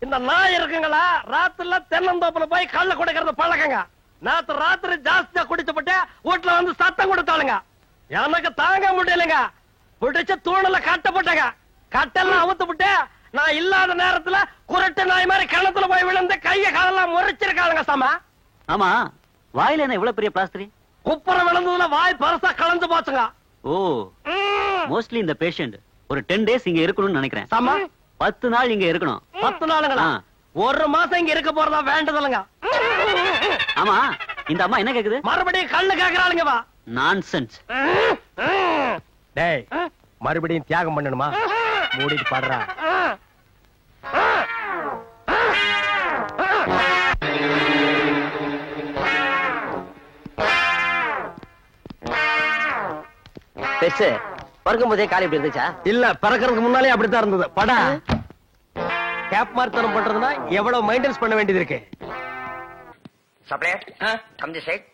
இந்த நாய் இருக்குங்களா, ராத்திரில தென்னந்தோப்புல போய் கள்ள குடிக்கிறது பழக்கங்க. நேத்து ராத்திரி ஜாஸ்தியா குடிச்சுப்பட்டு வீட்டுல வந்து சத்தம் கொடுத்தாளுங்க. எனக்கு தாங்க முடியலைங்க. பிடிச்ச தூணல கட்டப்பட்டங்க. கட்டெல்லாம் அவுத்து விட்டு நான் இல்லாத நேரத்துல குரட்டு நாய் மாதிரி கிணத்துல போய் விழுந்து கைய காலெல்லாம் முறைச்சிருக்காளுங்க சாம. ஆமா, வாயில என்ன இவ்வளவு பெரிய பிளாஸ்டர்? குப்புற விழுந்ததுல வாய் பரசா கலந்து போச்சுங்க. ஓ, மோஸ்ட்லி இந்த பேஷண்ட் ஒரு 10 days இங்க இருக்கணும்னு நினைக்கிறேன். சாமா 10 நாள் இங்க இருக்கணும். 10 நாளுங்களா? 1 மாசம் இங்க இருக்க போறதா வேண்டதில்லைங்க. ஆமா, இந்த அம்மா என்ன கேக்குது? மறுபடியும் கண்ணு கேக்குறாளுங்க. வா. நான்சென்ஸ். டேய், மறுபடியும் தியாகம் பண்ணணுமா? மூடிட்டு பாடுறா. பெருசு பறக்கும் போதே காலி இப்படி இருந்துச்சா? இல்ல, பறக்கிறதுக்கு முன்னாலே அப்படித்தான் இருந்தது. படா கேப் மார்த்தனம் பண்றதுன்னா எவ்வளவு மெயின்டெனன்ஸ் பண்ண வேண்டியது இருக்கு. Supplier come the side.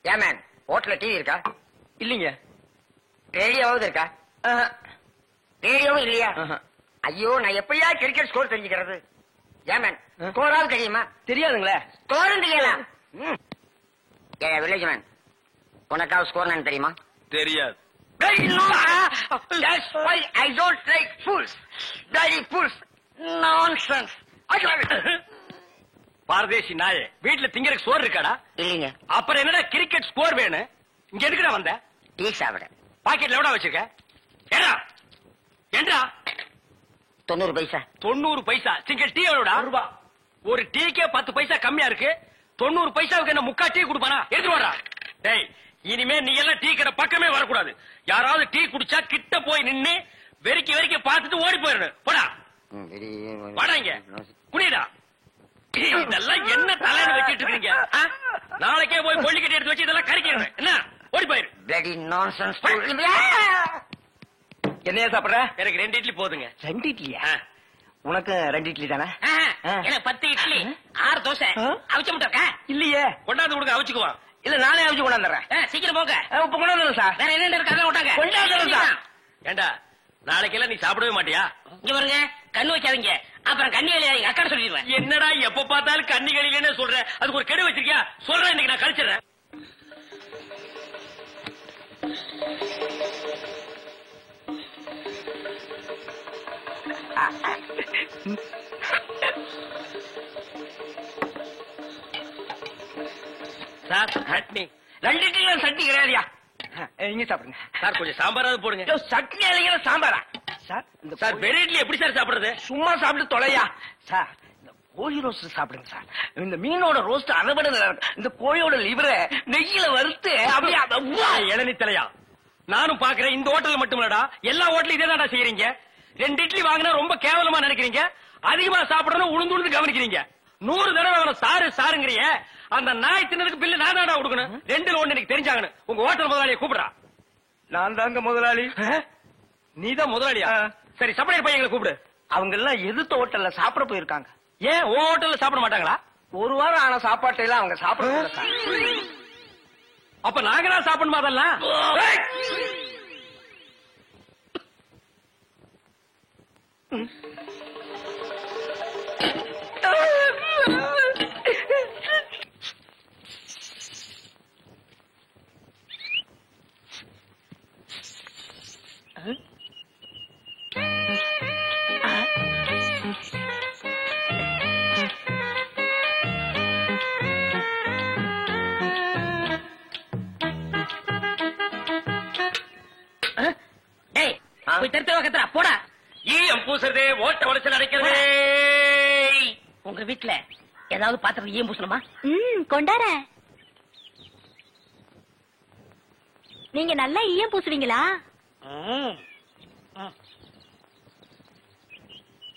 Ya man, ஹோட்டல்ல டிவி இருக்கா? இல்லீங்க. ரேடியோவாவது இருக்கா? ரேடியோவும் இல்லையா? ஐயோ, நான் எப்படியா கிரிக்கெட் ஸ்கோர் தெரிஞ்சுக்கிறது? யா மேன், ஸ்கோராவது தெரியுமா? தெரியாதுங்களே. ஸ்கோரும் தெரியல. ஏ வில்லேஜ் மேன், உனக்காவது ஸ்கோர் என்னன்னு தெரியுமா? தெரியாது. That's why I don't like fools. Bloody fools. Nonsense. பாரதேசி நாயே, வீட்டுல திங்கறதுக்கு சோறு இருக்காடா? இல்லீங்க. அப்புறம் என்னடா கிரிக்கெட் ஸ்கோர் வேணும்? இங்க எதுக்குடா வந்த? டீ சாப்பிட. பாக்கெட்ல எவ்வளவு வச்சிருக்க? ஏடா ஏண்டா? 90 பைசா. 90 பைசா. Single tea எவ்வளவுடா? ரூபா. ஒரு டீக்கே 10 பைசா கம்மியா இருக்கு. 90 பைசாவுக்கு என்ன முக்கா டீ கொடுப்பானா? எடுத்து வாடா. டேய், இனிமே நீ எல்லாம் டீ கடை பக்கமே வரக்கூடாது. யாராவது டீ குடிச்சா கிட்ட போய் நின்னு வெறிக்க பார்த்துட்டு ஓடி போயிடணும். போடா வாடாங்க குனிடா. இதெல்லாம் என்ன தலையில வச்சிட்டு இருக்கீங்க? நாளைக்கே போய் கொள்ளிக்கட்டி எடுத்து வச்சு இதெல்லாம் கறிக்கிறேன். என்ன ஓடி போயிரு. என்னையா சாப்பிடுற? எனக்கு 2 இட்லி போதுங்க. 2 இட்லியா? உனக்கு 2 இட்லி தானே? எனக்கு 10 இட்லி 6 தோசை அவிச்ச முட்டை இல்லையே. கொண்டாந்து கொடுங்க அவிச்சுக்குவான். இல்ல நானே அவிச்சு கொண்டாந்துறேன். சீக்கிரம் போங்க. இப்ப கொண்டாந்து சார். வேற என்ன இருக்காங்க விட்டாங்க கொண்டாந்து சார். ஏண்டா நாளைக்கெல்லாம் நீ சாப்பிடவே மாட்டியா? இங்க பாருங்க கண்ணு வைக்காதீங்க. அப்புறம் கண்ணி எங்க அக்கா சொல்லிடுவேன். என்னடா எப்ப பார்த்தாலும் கண்ணிகளிலே சொல்ற? அதுக்கு ஒரு கெடு வச்சிருக்கியா? சொல்றேன் இன்னைக்கு நான் கழிச்சிடுறேன். சார் சட்னி 2 இட்லி சட்னி கிடையாதுயா. இங்க சாப்பிடுங்க சார். கொஞ்சம் சாம்பாராவது போடுங்க. சட்னி அழைக்கிற சாம்பாரா சார்? இந்த சார் வெறும் இட்லி எப்படி சார் சாப்பிடுறது? சும்மா சாப்பிட்டு தொலையா சார். இந்த கோழி ரோஸ்ட் சாப்பிடுங்க சார். இந்த மீனோட ரோஸ்ட் அரைபட இந்த கோழியோட லிவரை நெய்யில வறுத்து அப்படியே இளநீ தலையா. நானும் பாக்குறேன் இந்த ஹோட்டல்ல மட்டுமில்லடா எல்லா ஹோட்டலும் இதேதான்டா செய்யறீங்க. 2 இட்லி வாங்கினா ரொம்ப கேவலமா நினைக்கிறீங்க. அதிகமா சாப்பிடணும் உளுந்து கவனிக்கிறீங்க. 100 தடவை அவனை சாரு சாருங்கிறிய. அந்த நாய் தின்னதுக்கு பில்லு நான் தான்டா கொடுக்கணும். 2ல 1 எனக்கு தெரிஞ்சாங்கன்னு உங்க ஹோட்டல் முதலாளியை கூப்பிடுறா. நான் தாங்க முதலாளி. நீதான் முதலாளியா? சரி சப்ளையர் பையங்களை கூப்பிடு. அவங்க எல்லாம் எதிர்த்த ஹோட்டல்ல சாப்பிட போயிருக்காங்க. ஏன் உன் ஹோட்டல்ல சாப்பிட மாட்டாங்களா? 1 வாரம் ஆன சாப்பாட்டை எல்லாம் அவங்க சாப்பிட. அப்ப நாங்க தான் சாப்பிடணுமா அதெல்லாம்? போய் தடுத்து கத்துறா போடா. ஈயம் பூசுறதே ஓட்ட உடைச்சல் அடைக்கிறதே. உங்க வீட்டுல ஏதாவது பாத்திரம் ஈயம் பூசணுமா? கொண்டார. நீங்க நல்லா ஈயம் பூசுவீங்களா?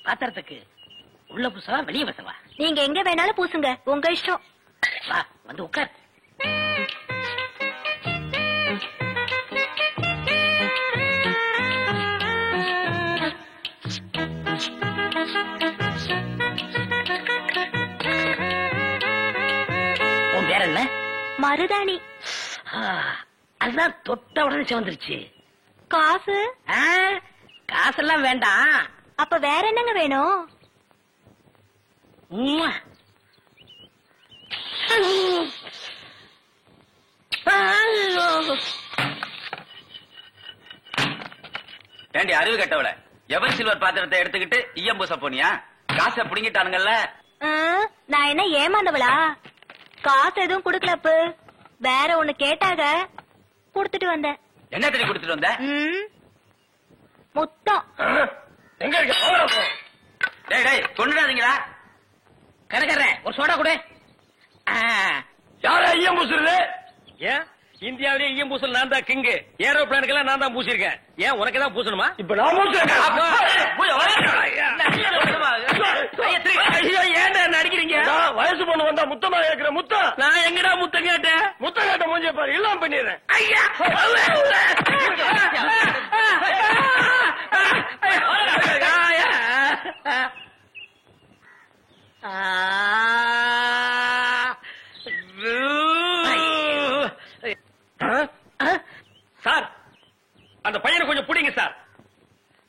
பாத்திரத்துக்கு உள்ள பூசவா வெளியே பூசவா? நீங்க எங்க வேணாலும் பூசுங்க, உங்க இஷ்டம். வா வந்து உட்கார். உன் பேர் என்ன? மருதாணி. அதுதான் தொட்ட உடனே சிவந்துருச்சு. காசு? காசெல்லாம் வேண்டாம். அப்ப வேற என்னங்க வேணும்? ஏண்டி அறிவு கட்டவள, எவர் சில்வர் பாத்திரத்தை எடுத்துக்கிட்டு ஈயம் பூச போனியா? காசை புடுங்கிட்டானுங்கல்ல. நான் என்ன ஏமாந்தவளா? காசு எதுவும் குடுக்கலப்பு. வேற ஒண்ணு கேட்டாக குடுத்துட்டு வந்தேன். என்ன தண்ணி குடுத்துட்டு வந்த? முத்தம். எங்க இருக்க? டேய் டேய் கொண்டுடாதீங்களா? கடைக்காரரே ஒரு சோடா கொடு. யாரா ஈயம் பூசுறது? ஏன் இந்தியாவிலே ஈயம் பூசல் நான் தான் கிங்கு. ஏரோப்ளானுக்கெல்லாம் நான் தான் பூசிருக்கேன். ஏன் உனக்கு தான் பூசணுமா? இப்ப நான் ஏன்டா நடிக்கிறீங்க? வயசு பொண்ணு வந்தா முத்தமா கேக்குற முத்தம். நான் எங்கடா முத்தம் கேட்டேன்? முத்தம் கேட்ட மூஞ்சிய பாரு, எல்லாம் பண்ணிடுறேன். சார் அந்த பையனை கொஞ்சம் பிடிங்க சார்.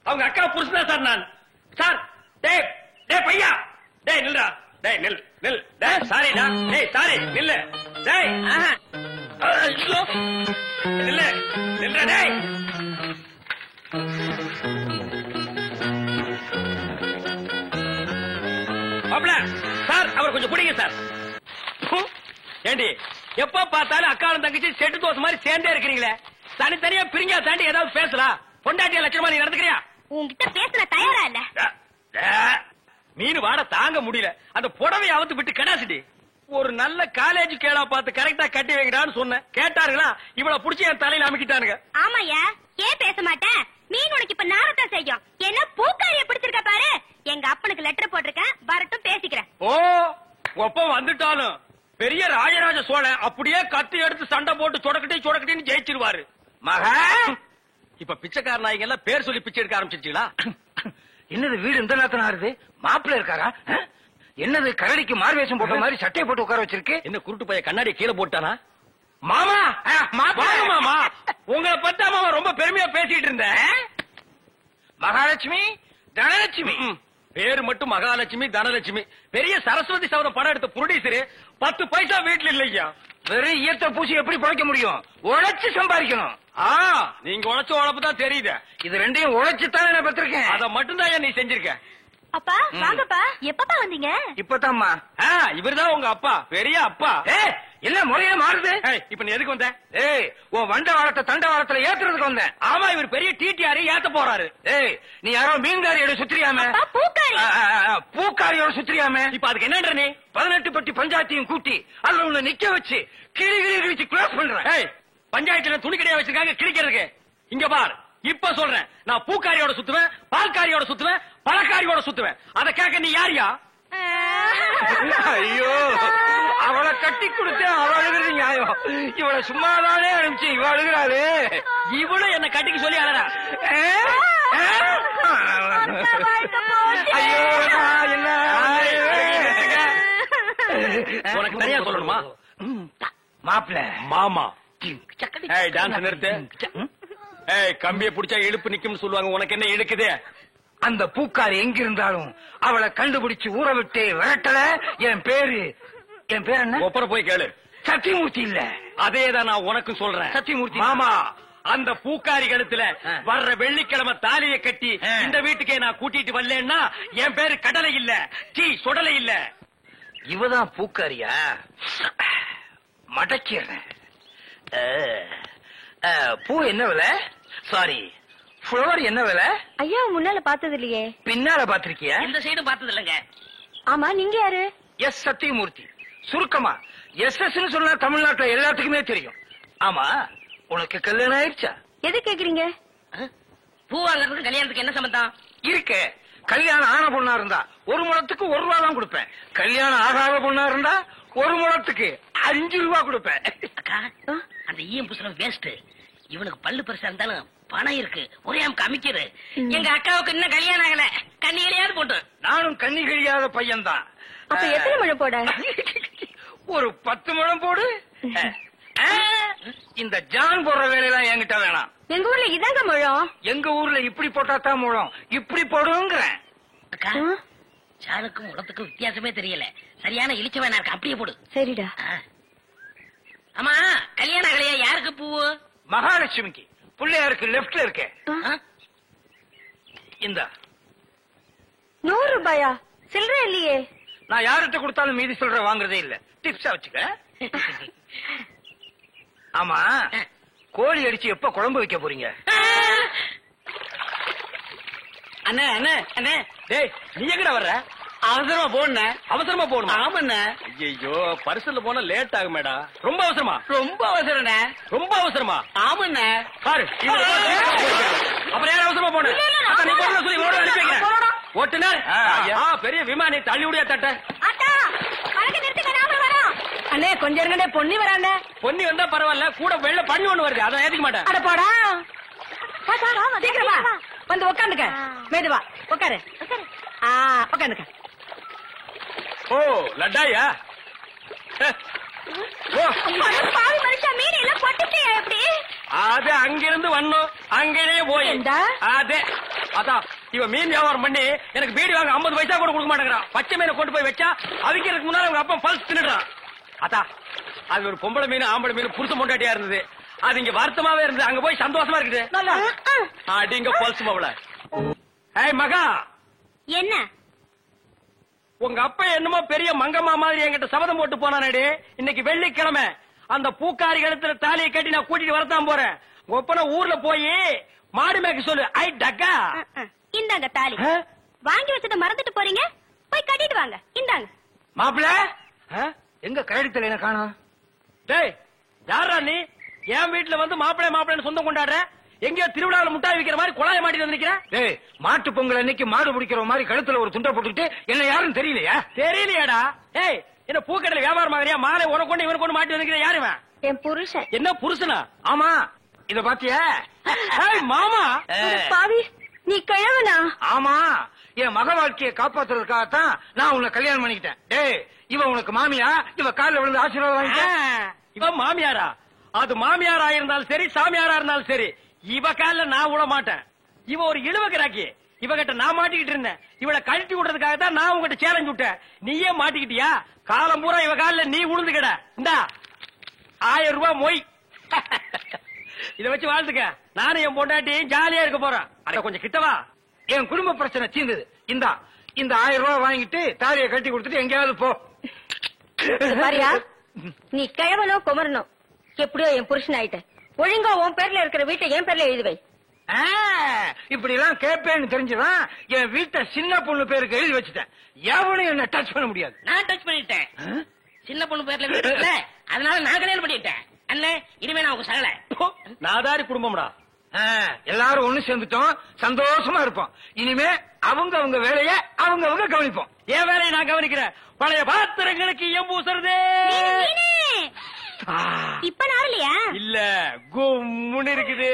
அவங்க அக்கா புருஷனா சார் நான். சார் டேய் டேய் பையா, டேய் நில்றா. டேய் நில் நில். டேய் சாரிடா. டேய் சாரி நில்லு. டேய் நில்லு நில்றா. டேய் மாப்ள சார் அவர் கொஞ்சம் பிடிங்க சார். ஏண்டி எப்ப பார்த்தாலும் அக்காவும் தங்கச்சி செட்டு தோசை மாதிரி சேர்ந்தே இருக்கிறீங்களே. தனித்தனியா பிரிஞ்சா தாண்டி ஏதாவது பேசலாம். பொண்டாட்டிய லட்சணமா நீ நடந்துக்கிறியா? உங்ககிட்ட பேசுற தயாரா இல்ல. மீன் வாட தாங்க முடியல. அந்த புடவை அவுத்து விட்டு கடாசிட்டி. ஒரு நல்ல காலேஜ் கேளா பார்த்து கரெக்டா கட்டி வைங்கடான்னு சொன்னேன். கேட்டாருங்களா? இவளை புடிச்சு என் தலையில அமைக்கிட்டானுங்க. ஆமாயா, ஏன் பேச மாட்டேன்? மீன் உனக்கு இப்ப நாரத்தான் செய்யும். என்ன பூக்காரிய பிடிச்சிருக்க பாரு. எங்க அப்பனுக்கு லெட்டர் போட்டிருக்கேன், வரட்டும் பேசிக்கிறேன். ஓ, ஒப்ப வந்துட்டாலும் பெரிய ராஜராஜ சோழன் அப்படியே கத்தி எடுத்து சண்டை போட்டு சொடக்கட்டின்னு ஜெயிச்சிருவாரு. மகா, இப்ப பிச்சைக்கார நாய்ங்க எல்லாம் பேர் சொல்லி பிச்சை எடுக்க ஆரம்பிச்சிருச்சீங்களா? என்னது வீடு இந்த நேரத்துல ஆறுது? மாப்பிள்ள இருக்காரா? என்னது கரடிக்கு மார்வேஷம் போட்ட மாதிரி சட்டையை போட்டு உட்கார வச்சிருக்கு? என்ன குருட்டு பைய கண்ணாடி கீழே போட்டானா? மாமா, மாமா, உங்களை பத்தி மாமா ரொம்ப பெருமையா பேசிட்டு இருந்தேன். மகாலட்சுமி, தனலட்சுமி. பேரு மட்டும் மகாலட்சுமி, தனலட்சுமி. பெரிய சரஸ்வதி சபதம் படம் எடுத்த ப்ரொடியூசர் 10 பைசா வீட்டுல இல்லையா? வெறும் ஈயத்தை பூசி எப்படி பழைக்க முடியும்? உழைச்சு சம்பாதிக்கணும். நீங்க உழைச்ச உழைப்பு தான் தெரியுது. இது ரெண்டையும் உழைச்சுத்தானே நான் பெற்றிருக்கேன். அத மட்டும் தான் நீ செஞ்சிருக்க. அப்பா வாங்கப்பா, எப்பப்பா வந்தீங்க? இப்பதாம்மா. இவர்தான் உங்க அப்பா, பெரிய அப்பா. என்ன முறையே மாறுது? இப்ப நீ எதுக்கு வந்த? உன் வண்ட வாரத்தை தண்ட வாரத்துல ஏத்துறதுக்கு வந்தேன். ஆமா, இவர் பெரிய டிடிஆர் ஏத்த போறாரு. நீ யாரோ மீன்காரியோட சுத்திரியாம? பூக்காரியோட சுத்திரியாம? இப்ப அதுக்கு என்னன்ற நீ? 18 பட்டி பஞ்சாயத்தையும் கூட்டி அதுல உன்னை நிக்க வச்சு கிழிச்சு கிளாஸ் பண்றேன். பஞ்சாயத்துல துணி கடையா வச்சிருக்காங்க கிழிக்கிறதுக்கு. இங்க பார், இப்ப சொல்றேன், நான் பூக்காரியோட சுத்துவேன், பால்காரியோட சுத்துவேன், பழக்காரியோட சுத்துவேன். அத கேட்க நீ யாரியா? ஐயோ, அவளை கட்டி கொடுத்தேன், அவ அழுகிறது நியாயம். இவளை சும்மாதானே அனுப்பிச்சு இவ அழுகிறாளே. இவளும் என்ன கட்டிக்கு சொல்லி அழறா. ஐயோ, என்ன உனக்கு தனியா சொல்லணுமா? மாப்பிள்ள மாமா டான்ஸ் நிறுத்து. கம்பியை பிடிச்சா இழுப்பு நிக்கும்னு சொல்லுவாங்க. உனக்கு என்ன இழுக்குது? அந்த பூக்காரி எங்க இருந்தாலும் அவளை கண்டுபிடிச்சு ஊற விட்டு விரட்டல. என் பேரு என்ன? ஒப்பர போய் கேளு. சத்தியமூர்த்தி இல்ல. அதேதான் நான் உனக்கு சொல்றேன். சத்தியமூர்த்தி மாமா, அந்த பூக்காரி கழுத்துல வர்ற வெள்ளிக்கிழமை தாலியை கட்டி இந்த வீட்டுக்கே நான் கூட்டிட்டு வரலன்னா என் பேரு கடலை இல்ல, டீ சுடலை இல்ல. இவதான் பூக்காரியா? மடக்கிறேன். பூ என்ன விலை? சாரி, ஃப்ளவர் என்ன விலை? ஐயா, முன்னால பார்த்தது இல்லையே. பின்னால பாத்திருக்கியா? இந்த சைடும் பார்த்தது இல்லங்க. ஆமா, நீங்க யாரு? எஸ் சத்தியமூர்த்தி. சுருக்கமா எஸ் சொன்னா தமிழ்நாட்டுல எல்லாத்துக்குமே தெரியும். ஆமா, உனக்கு கல்யாணம் ஆயிடுச்சா? எது கேக்குறீங்க? பூ வாங்கறதுக்கு கல்யாணத்துக்கு என்ன சம்பந்தம் இருக்கு? கல்யாணம் ஆன பொண்ணா இருந்தா 1 முழத்துக்கு 1 ரூபா தான் கொடுப்பேன். கல்யாணம் ஆகாத பொண்ணா இருந்தா 1 முழத்துக்கு 5 ரூபா கொடுப்பேன். அக்கா, அந்த ஈயம் புசுரம் வேஸ்ட். இவனுக்கு பல்லு பெருசா இருந்தாலும் பணம் இருக்கு, ஒரே அமைக்கிறது. எங்க அக்காவுக்கு இன்னும் கல்யாணம் ஆகல, கண்ணிகளையாவது போட்டு. நானும் கண்ணி கழியாத பையன் தான். அப்ப எத்தனை முழம் போட? ஒரு 10 முழம் போடு. இந்த ஜான் போடுற வேலையெல்லாம் என்கிட்ட வேணாம். எங்க ஊர்ல இதாங்க முழம். எங்க ஊர்ல இப்படி போட்டா தான் முழம். இப்படி போடுங்கிறேன். அக்கா, ஜானுக்கும் முழத்துக்கும் வித்தியாசமே தெரியல. சரியான இழிச்ச வேணா இருக்கு, அப்படியே போடு. சரிடா. ஆமா, கல்யாண கலையா யாருக்கு பூவு? மகாலட்சுமிக்கு. பிள்ளையாருக்கு லெப்ட்ல இருக்க. இந்த 100 ரூபாயா? சில்லறை இல்லையே. நான் யார்கிட்ட கொடுத்தாலும் மீதி சொல்ற வாங்குறதே இல்ல. டிப்ஸா வச்சுக்க. ஆமா, கோழி அடிச்சு எப்ப குழம்பு வைக்க போறீங்க? அண்ணே அண்ணே அண்ணே, டேய் நீ எங்கடா வர்ற? அவசரமா போன. அவசரமா போகணுமா? ஆமாண்ண. ஐயோ, பரிசல்ல போனா லேட் ஆகுமேடா. ரொம்ப அவசரமா? ரொம்ப அவசரம். ரொம்ப அவசரமா? ஆமாண்ண. பாரு, அப்புறம் யாரும் அவசரமா போன? நீ போன சொல்லி ஓட அனுப்பி வைக்கிறேன். ஓட்டுனர் பெரிய விமானி தள்ளி விடியா தட்ட. அண்ணே கொஞ்சம் இருங்கடே, பொன்னி வரானே. பொன்னி வந்தா பரவாயில்ல, கூட வெள்ள பண்ணி ஒண்ணு வருது, அதை ஏத்துக்க மாட்டேன். அட போடா, சீக்கிரமா வந்து உட்காந்துக்க. மெதுவா உட்காரு. உட்காந்துக்க. ஓ, லட்டாயா? அது அங்கிருந்து வந்தோம், அங்கேயே போய் அதே அதான் இவன் மீன் வியாபாரம் பண்ணி எனக்கு பீடி வாங்க 50 பைசா கூட கொடுக்க மாட்டேங்கிறான். பச்சை மீனை கொண்டு போய் வச்சா அதுக்கு முன்னால அவங்க அப்பா பல்ஸ் தின்னுறான். அதா அது ஒரு பொம்பளை மீன் ஆம்பளை மீன் புருஷ பொண்டாட்டியா இருந்தது. அது இங்க வருத்தமாவே இருந்தது, அங்க போய் சந்தோஷமா இருக்குது. அடிங்க பல்ஸ் மாவள. ஏய் மகா, என்ன உங்க அப்பா என்னமோ பெரிய மங்கம்மா மாதிரி என்கிட்ட சபதம் போட்டு போனானே. இன்னைக்கு வெள்ளிக்கிழமை அந்த பூக்காரி கழுத்துல தாலியை கட்டி நான் கூட்டிட்டு வரத்தான் போறேன். ஒப்பன ஊர்ல போய் மாடு மேய்க்க சொல்லு. ஐ டக்கா, இந்தாங்க தாலி. வாங்கி வச்சத மறந்துட்டு போறீங்க, போய் கட்டிட்டு வாங்க. இந்தாங்க. மாப்பிள்ள, எங்க கரடி தலையில காணோம்? டேய் யாரா நீ? என் வீட்டுல வந்து மாப்பிள்ளைன்னு சொந்தம் கொண்டாடுற? எங்கேயோ திருவிழாவில் முட்டாய் விக்கிற மாதிரி குழாய மாட்டிட்டு வந்து நிக்கிறேன். டேய் மாட்டு பொங்கல் அன்னைக்கு மாடு பிடிக்கிற மாதிரி கழுத்துல ஒரு துண்டை போட்டுக்கிட்டு என்ன யாரும் தெரியலையா? தெரியலையாடா? ஏய் என்ன பூக்கடையில வியாபாரம் ஆகுறியா? மாலை உனக்கு கொண்டு இவனுக்கு கொண்டு மாட்டி வந்து யாரு இவன்? என் புருஷன். என்ன புருஷனா? ஆமா, இத பாத்தியா? மாமா பாவி, நீ கிழவனா? ஆமா, என் மக வாழ்க்கையை காப்பாத்துறதுக்காகத்தான் நான் உன்னை கல்யாணம் பண்ணிக்கிட்டேன். டேய் இவ உனக்கு மாமியா? இவ காலில் விழுந்து ஆசீர்வாதம் வாங்கிக்க. இவ மாமியாரா? அது மாமியாரா இருந்தாலும் சரி சாமியாரா இருந்தாலும் சரி இவ காலில் நான் விட மாட்டேன். இவ ஒரு இழுவக்கிறாக்கி. இவகிட்ட நான் மாட்டிக்கிட்டு இருந்தேன். இவளை கழட்டி விடுறதுக்காக தான் நான் உங்ககிட்ட சேலஞ்ச் விட்டேன். நீயே மாட்டிக்கிட்டியா? காலம் பூரா இவ காலில் நீ விழுந்து கிட. இந்தா 1000 ரூபாய் மொய். இத வச்சு வாழ்த்துக்க. நானும் என் பொண்டாட்டி ஜாலியா இருக்க போறேன். அட கொஞ்சம் கிட்டவா. என் குடும்ப பிரச்சனை தீர்ந்தது. இந்த 1000 ரூபாய் வாங்கிட்டு தாலியை கட்டி கொடுத்துட்டு எங்கேயாவது போ. பாரியா, நீ கிழவனோ குமரனோ எப்படியோ என் புருஷன் ஆயிட்ட. ஒழுங்கா உன் பேர்ல இருக்கிற வீட்டை என் பேர்ல எழுதி வை. இப்படி எல்லாம் கேட்பேன்னு தெரிஞ்சுதான் என் வீட்டை சின்ன பொண்ணு பேருக்கு எழுதி வச்சுட்டேன். எவனும் என்ன டச் பண்ண முடியாது. நான் டச் பண்ணிட்டேன். சின்ன பொண்ணு பேர்ல வீட்டுல, அதனால நான் கல்யாணம் பண்ணிட்டேன். அண்ணே இனிமே நான் உங்க சகல நாதாரி குடும்பம்டா. எல்லாரும் ஒண்ணு சேர்ந்துட்டோம், சந்தோஷமா இருப்போம். இனிமே அவங்க வேலைய அவங்க கவனிப்போம். என் வேலையை நான் கவனிக்கிறேன். பழைய பாத்திரங்களுக்கு எம்பூசறதே. இப்ப நாரலையா? இல்ல கும்முன்னு இருக்குது.